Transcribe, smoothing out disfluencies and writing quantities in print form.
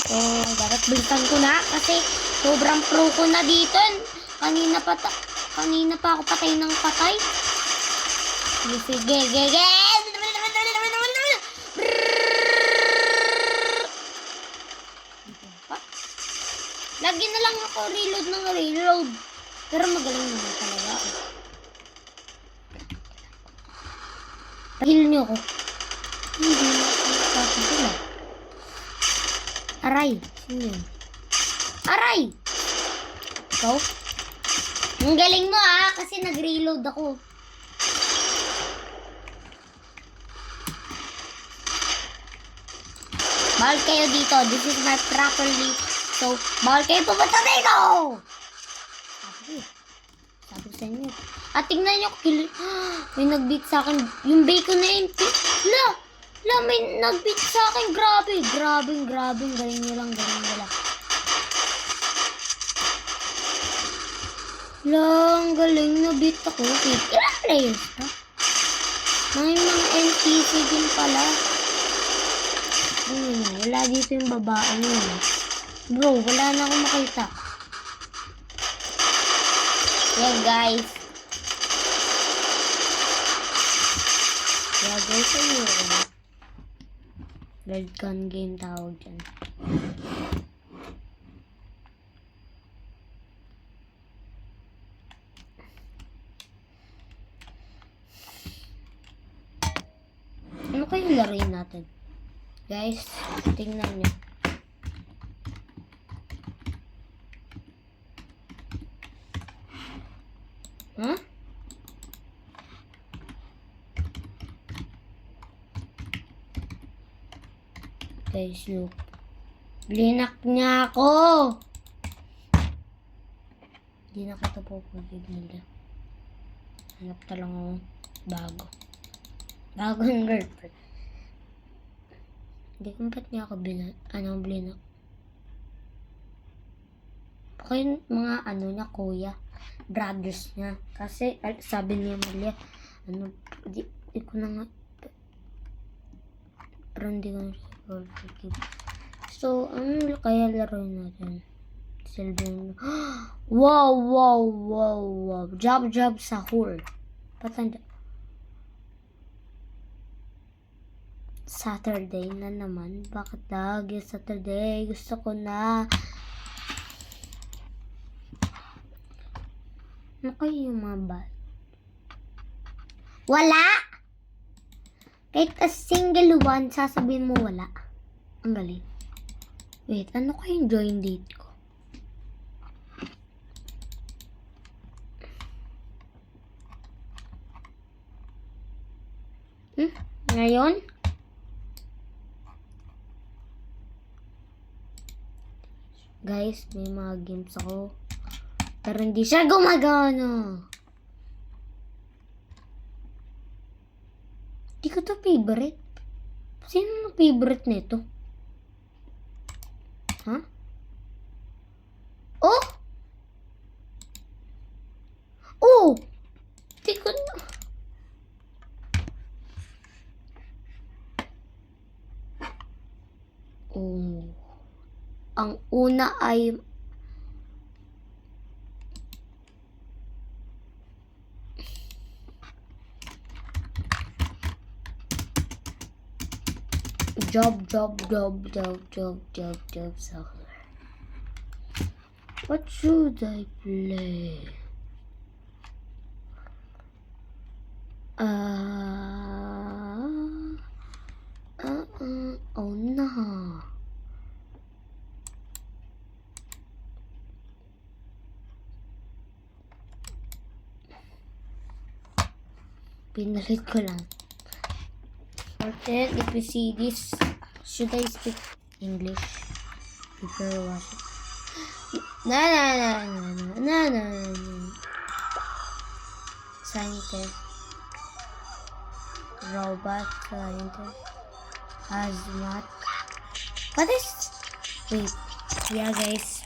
So, dapat bilisan ko na kasi sobrang pro ko na dito. Kanina pa ako patay ng patay. Sige. Lagi na lang ako reload. Pero magaling naman talaga ako. Heal niyo ako. Hindi na ako sila. Aray. Sino yun? Aray! Ikaw? Ang galing mo kasi nag-reload ako. Bawal kayo dito. This is my properly. So, bawal kayo pumunta dito! Sabi ko sa inyo. At tingnan nyo, may nag-beat sa akin. Yung bacon na yun. May nag-beat sa akin. Grabe. Galing nyo lang. Ang galing na beat ako. Ilang players pa? May mga NPC din pala. Wala dito yung babae nyo. Bro, wala na akong makita. Yeah, guys. Ayun. Red gun game tawag dyan. Ano kayong laruin natin? Guys, tingnan nyo. Huh? Guys, look. Blinak niya ako! Hindi na kita po pagig nila. Hanap talang ako bago. Bagong girlfriend. Hindi kung ba't niya ako blinak. Baka yung mga niya, kuya. Brothers niya. Kasi sabi niya Malia, di ko na nga. Pero hindi ko na siya. So, ano kaya laruin natin? Silver. Wow. Job sahur. Patanda. Saturday na naman. Bakit lagi Saturday? Gusto ko na. Ano kayo yung mga bad? Wala! Kahit a single one, sasabihin mo wala. Ang galing. Wait, ano kayong join date ko? Ngayon? Guys, may mga games ako. Pero hindi siya gumagana. Hindi ko to favorite. Sino ang favorite nito? Ha? Oh! Hindi ko na. Ang una ay job. So, what should I play? Oh no. Pinalit ko lang. Okay, if you see this, should I speak English? Before watch it. No. Scientist. Robot scientist. Hazmat. What is? Wait. Yeah, guys.